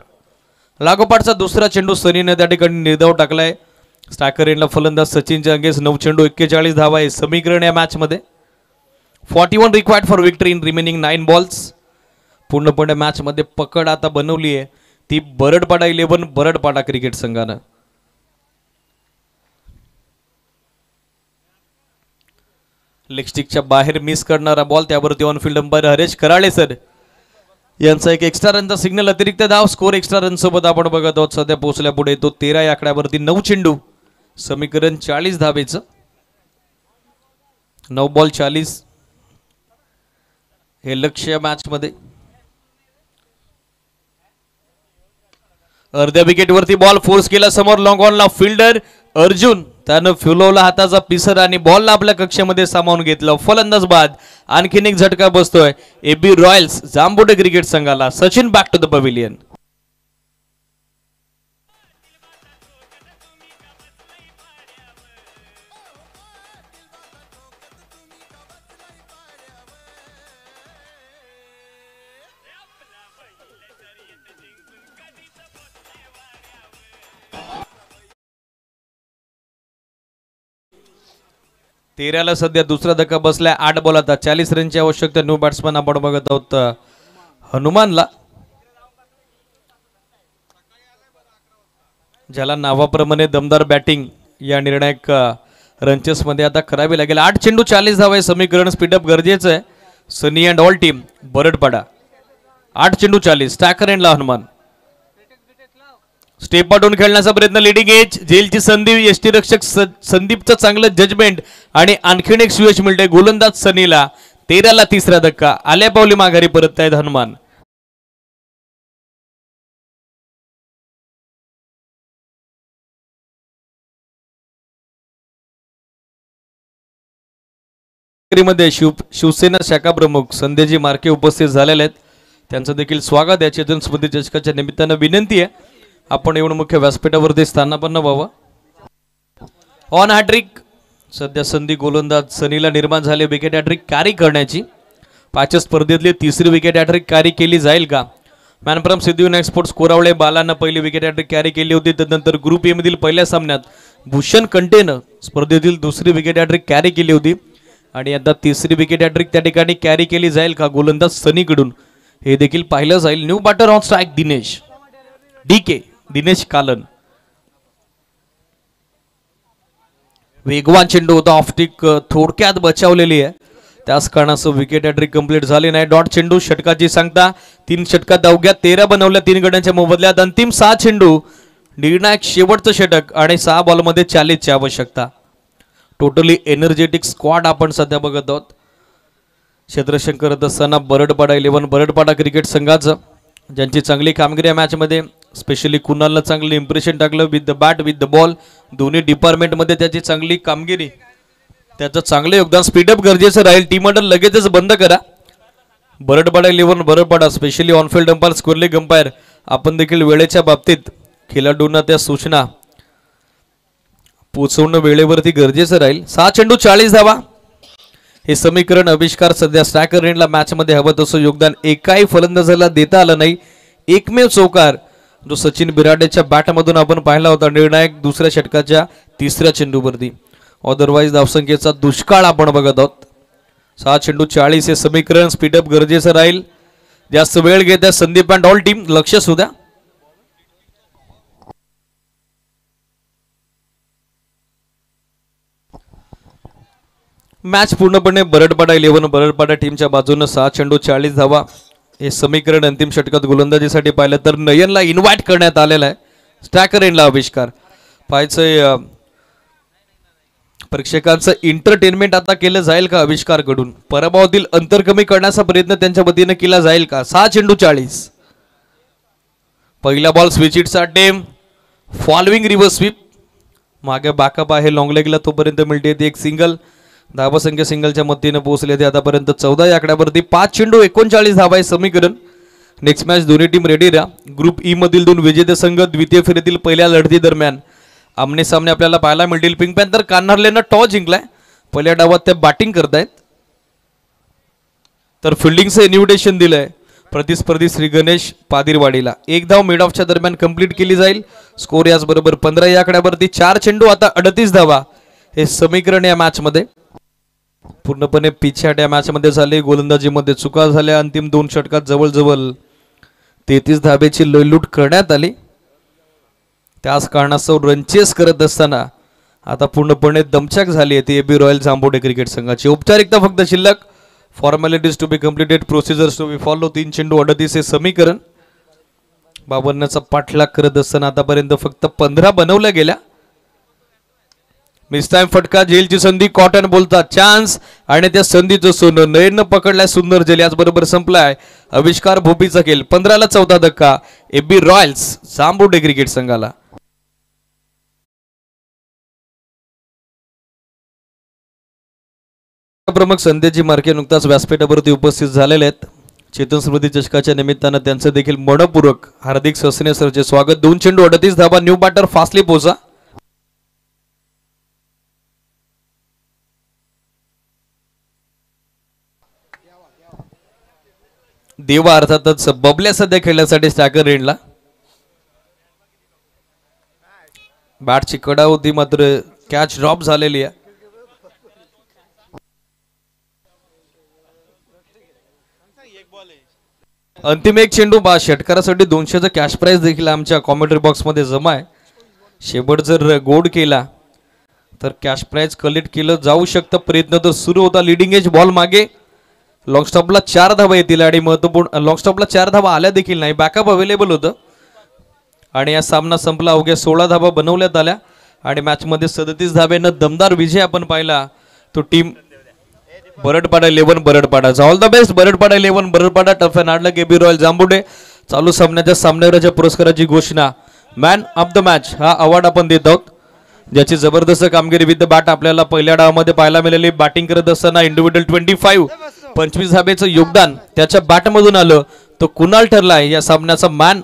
लागोपाठचा दुसरा चेंडू सनीने त्या ठिकाणी निर्धाव टाकलाय. स्ट्रायकर एंडला फलंदाज सचिनच्या अगेन्स्ट 9 चेंडू 41 धावा हे समीकरण या मॅच मध्ये. 41 required for victory in remaining 9 balls. पूर्णपणे मॅच मध्ये पकड आता बनवली आहे ती बरडपाडा 11 बरडपाडा क्रिकेट संघानं. लेग स्टिकच्या बाहेर मिस करणारा बॉल, त्यावरती on field umpire Haresh Karale sir यांचा एक एक्स्ट्रा रनचा सिग्नल. अतिरिक्त धाव, स्कोर एक्स्ट्रा रन सोबत आपण बघत आहोत. सध्या पोहोचल्या पुढे तो 13 या आकड्यावरती. 9 चेंडू समीकरण 40 धावेचं. 9 बॉल 40 हे लक्ष्य मॅच मध्ये. अर्ध्या विकेटवरती बॉल फोर्स केला समोर, लॉंग ऑनला फिल्डर अर्जुन त्यानं फुलवला हाताचा पिसर आणि बॉलला आपल्या कक्षेमध्ये सामावून घेतलं. फलंदाज बाद. आणखीन एक झटका बसतोय एबी रॉयल्स जांबोडे क्रिकेट संघाला. Sachin back to the pavilion. 13ला सध्या दुसरा धक्का बसलाय. 8 बॉल आता 40 रनची आवश्यकता. न्यू बॅट्समन आपण बघत आहोत हनुमानला, ज्याला नावाप्रमाणे दमदार बॅटिंग या निर्णायक रनचेस मध्ये आता करावी लागेल. 8 चेंडू 40 धावा. समीकरण स्पीडअप गरजेचं आहे. सनी अँड ऑल टीम बरडपाडा. 8 चेंडू 40. स्टॅकर एंडला हनुमान. स्टेप पाठवून खेळण्याचा प्रयत्न. लिडिंग एज झेलची संधी. यष्टीरक्षक संदीपचं चांगलं जजमेंट आणि आणखीन एक सुयश मिळते गोलंदाज सनीला. 13ला तिसरा धक्का. आल्या पावली माघारी परत आहेत हनुमान. मध्ये शिवसेना शाखा प्रमुख संदेजी मार्के उपस्थित झालेले आहेत. त्यांचं देखील स्वागत आहे. चेतन स्मृती चषकाच्या निमित्तानं विनंती आहे आपण येऊन मुख्य व्यासपीठावरती स्थानापन्न व्हावं. ऑन हॅट्रिक सध्या संधी गोलंदाज सनीला निर्माण झाले विकेट हॅट्रिक कॅरी करण्याची. 5 स्पर्धेतली तिसरी विकेट हॅट्रिक कॅरी केली जाईल का? मॅन फ्रॉम सिद्धिविनायक स्पोर्ट्स कोरावळे बालांना पहिली विकेट हॅट्रिक कॅरी केली होती. त्यानंतर ग्रुप ए मधील पहिल्या सामन्यात भूषण कंटेनं स्पर्धेतील दुसरी विकेट हॅट्रिक कॅरी केली होती आणि आता तिसरी विकेट हॅट्रिक त्या ठिकाणी कॅरी केली जाईल का गोलंदाज सनीकडून, हे देखील पाहिलं जाईल. New batter on strike Dinesh DK. Dinesh Kalan. वेगवान चेंडू होता. ऑफटिक थोडक्यात बचावलेली आहे. त्याच कारणासह विकेट हॅट्रिक कंप्लीट झाली नाही. डॉट चेंडू. षटकाची सांगता. 3 षटकात अवघ्या 13 बनवल्या 3 गड्यांच्या मोबदल्यात. अंतिम 6 चेंडू. निर्णायक शेवटचं षटक आणि 6 बॉलमध्ये 40ची आवश्यकता. टोटली एनर्जेटिक स्क्वॉड आपण सध्या बघत आहोत. क्षेत्ररक्षण करत असताना बरडपाडा 11 बरडपाडा क्रिकेट संघाचं, ज्यांची चांगली कामगिरी या मॅचमध्ये. स्पेशली कुणालनं चांगलं इम्प्रेशन टाकलं with the bat with the ball. दोन्ही डिपार्टमेंटमध्ये त्याची चांगली कामगिरी, त्याचं चांगलं योगदान. स्पीडअप गरजेचं राहील. टीम अंडर लगेचच बंद करा. बरडपाडा 11 बरडपाडा. स्पेशली ऑनफिल्ड अंपायर स्क्वेअरलेग अंपायर आपण देखील वेळेच्या बाबतीत खेळाडूंना त्या सूचना पोचवणं वेळेवरती गरजेचं राहील. 6 चेंडू 40 धावा. हे समीकरण आविष्कार सध्या स्टॅकर एंडला मॅच मध्ये हवं तसं योगदान एकाही फलंदाजाला देता आलं नाही. एकमेव चौकार जो सचिन बिराडेच्या बॅटमधून आपण पाहिला होता निर्णायक दुसऱ्या षटकाच्या तिसऱ्या चेंडूवरती. अदरवाईज धावसंख्येचा दुष्काळ आपण बघत आहोत. 6 चेंडू 40 हे समीकरण. स्पीडअप गरजेचं राहील. जास्त वेळ घेत आहे संदीप अँड ऑल टीम. लक्ष सुद्धा. मॅच पूर्णपणे बरडपाडा 11 बरडपाडा टीमच्या बाजूने. 6 चेंडू 40 धावा. हे समीकरण अंतिम षटकात गोलंदाजीसाठी पाहिलं तर नयनला इन्व्हाइट करण्यात आलेला आहे. स्टॅकर एंडला आविष्कार. पाहायचं प्रेक्षकांचं एंटरटेनमेंट आता केलं जाईल का आविष्कारकडून? पराभवातील अंतर कमी करण्याचा प्रयत्न त्यांच्या वतीने केला जाईल का? 6 चेंडू 40. पहिला बॉल स्विच हिटचा टेम. Following reverse sweep. मागे बॅकअप आहे लॉंग लेगला, तोपर्यंत मिळते ती एक सिंगल. धावसंख्या सिंगलच्या मदतीने पोहोचले ते आतापर्यंत 14 या आकड्यावरती. 5 चेंडू 39 धावा आहे समीकरण. नेक्स्ट मॅच दोन्ही टीम रेडी राहा. ग्रुप ई मधील 2 विजेते संघ द्वितीय फेरीतील पहिल्या लढती दरम्यान आमने सामने आपल्याला पाहायला मिळतील. पिंक पॅन्थर कान्हारलेनं टॉस जिंकलाय. पहिल्या डावात ते बॅटिंग करतायत, तर फिल्डिंगचं इन्व्हिटेशन दिलंय प्रतिस्पर्धी श्री गणेश पादिरवाडीला. 1 धाव मिड ऑफच्या दरम्यान कंप्लीट केली जाईल. स्कोर याचबरोबर 15 या आकड्यावरती. 4 चेंडू आता 38 धावा हे समीकरण या मॅच मध्ये. पूर्णपणे पिछाट या मॅच मध्ये झाले. गोलंदाजीमध्ये चुका झाल्या. अंतिम 2 षटकात जवळजवळ 33 धाब्याची लयलूट करण्यात आली. त्याच कारणास्तव रनचेस करत असताना आता पूर्णपणे दमछाक झाली आहे ती एबी रॉयल जांभोडे क्रिकेट संघाची. औपचारिकता फक्त शिल्लक. Formalities to be completed. Procedures to be follow. 3 चेंडू 38 हे समीकरण. 52चा पाठलाग करत असताना आतापर्यंत फक्त 15 बनवल्या गेल्या. मिस टाइम फटका. जेलची संधी. कॉटन बोलता चान्स आणि त्या संधीचं सोनं नयन पकडलाय. सुंदर जेल याचबरोबर संपलाय आविष्कार भोपीचा खेळ. 15ला 14 धक्का एबी रॉयल्स जांभोडे क्रिकेट संघाला. प्रमुख संदेजी मार्के नुकताच व्यासपीठावरती उपस्थित झालेले आहेत. चेतन स्मृती चषकाच्या निमित्तानं त्यांचं देखील मनपूर्वक हार्दिक ससने सरचे स्वागत. 2 चेंडू 38 धावा. न्यू बॅटर फास्टली पोचा. देवा अर्थातच बबल्या सध्या खेळण्यासाठी स्टॅकर एंडला. बॅटची कडा होती मात्र कॅच ड्रॉप झालेली आहे. अंतिम एक चेंडू षटकारासाठी 200चा कॅश प्राइज देखील आमच्या कॉमेंट्री बॉक्समध्ये जमा आहे. शेवट जर गोड केला तर कॅश प्राइज कलेक्ट केलं जाऊ शकतं. प्रयत्न तर सुरू होता. लिडिंग एज बॉल मागे लॉंग स्टॉपला 4 धावा येतील आणि महत्वपूर्ण लॉंग स्टॉपला 4 धावा आल्या देखील नाही. बॅकअप अवेलेबल होतं आणि या सामना संपला. अवघ्या 16 धावा बनवण्यात आल्या आणि मॅचमध्ये 37 धाब्यानं दमदार विजय आपण पाहिला. तो team Baradpada 11 Baradpada. All the best Baradpada 11 Baradpada. Tough and hard luck AB royal Jambude. चालू सामन्याच्या सामन्यावरच्या पुरस्काराची घोषणा मॅन ऑफ द मॅच हा अवॉर्ड आपण देत आहोत, ज्याची जबरदस्त कामगिरी विथ द बॅट आपल्याला पहिल्या डावामध्ये पाहायला मिळाली. बॅटिंग करत असताना इंडिव्हिज्युअल 25 धाब्याचं योगदान त्याच्या बॅटमधून आलं. तो कुणाल ठरलाय या सामन्याचा मॅन